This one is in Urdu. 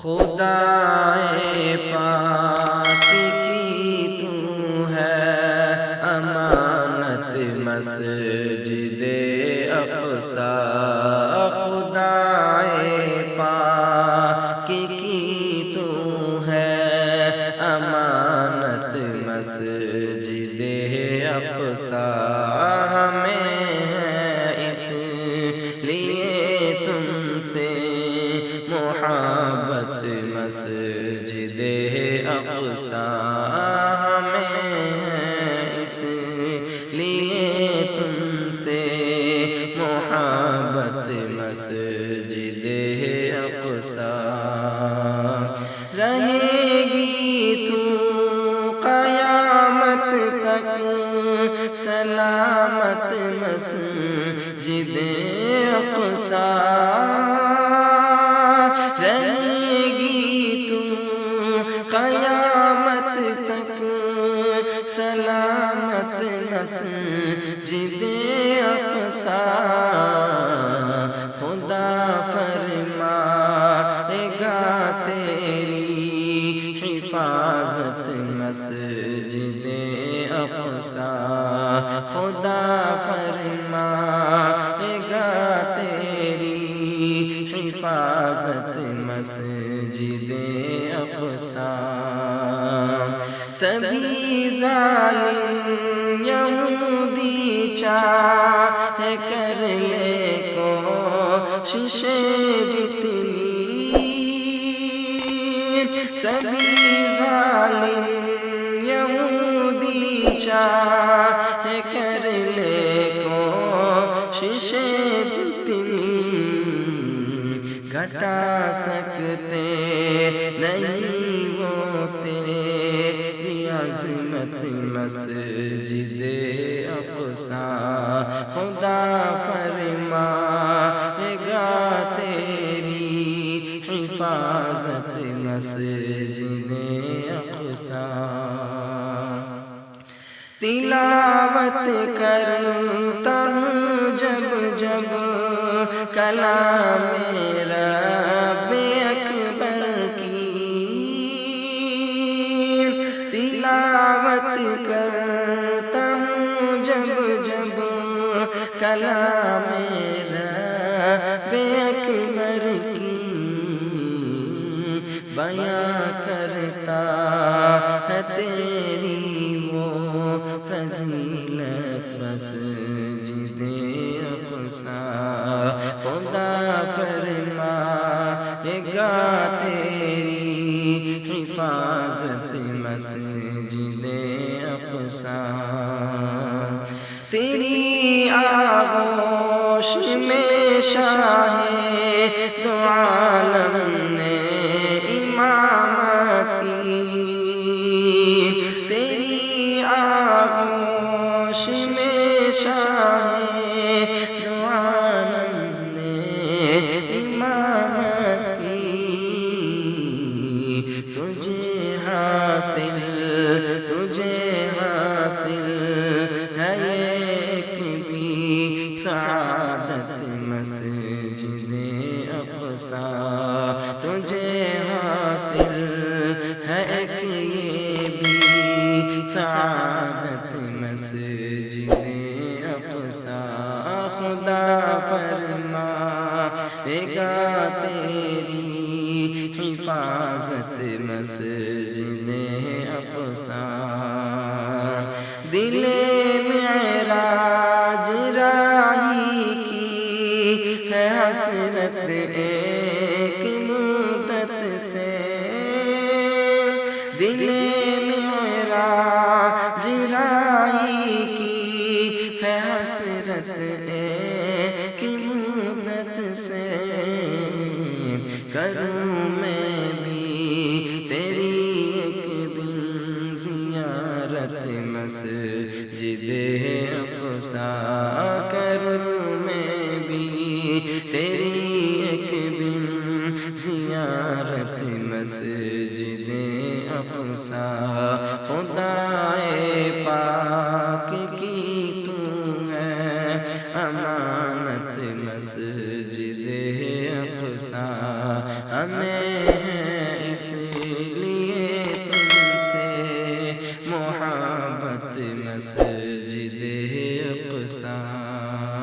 خدائے پاک کی تو ہے امانت مسجد اقصی، خدائے پاک کی تو ہے امانت مسجد اقصی، ہمیں اس لیے تم سے محبت مسجد اقصی، ہمیں اس لیے تم سے محبت مسجد اقصی، رہے گی تو قیامت تک سلامت مسجد اقصی، رہے گی تو قیامت تک سلامت مسجد اقصی، خدا فرمائے گا تیری حفاظت مسجد اقصی، خدا فرمائے گا تیری حفاظت مسجد اقصی، سبھی ظالم یہودی چاہے کر لے کوشش جتنی، سبھی ظالم یہودی چاہے کر لے کوشش جتنی، گھٹا سکتے نہیں وہ تیری عظمت مسجد اقصی، خدا فرمائے گا تیری حفاظت مسجد اقصی، تلاوت کرتا ہوں جب جب کلام رب اکبر کی، تلاوت کرتا ہوں جب جب کلام رب اکبر کی، بیاں کرتا ہے تیری وہ فضیلت مسجد اقصی، خدا فرمائے گا تیری حفاظت مسجد اقصی، تیری آغوش میں شاہ دو عالم نے امامت کی، تیری آغوش میں شاہ دو عالم نے امامت کی، تجھے حاصل ہے ایک بھی سعادت مسجد اقصی، تجھے حاصل ہے ایک یہ بھی سعادت مسجد اقصی، خدا فرمائے گا تیری حفاظت مسجد اقصی، دل معراج راہی کی ہے حسرت ایک مدت سے، دل معراج راہی کی ہے حسرت ایک مدت سے، کروں میں بھی تیری ایک دن زیارت مسجد اقصی، کروں میں بھی تیری ایک دن زیارت مسجد اقصی، خدائے پاک کی تو ہے امانت مسجد اقصی، ہمیں اس لیے تم سے محبت مسجد اقصی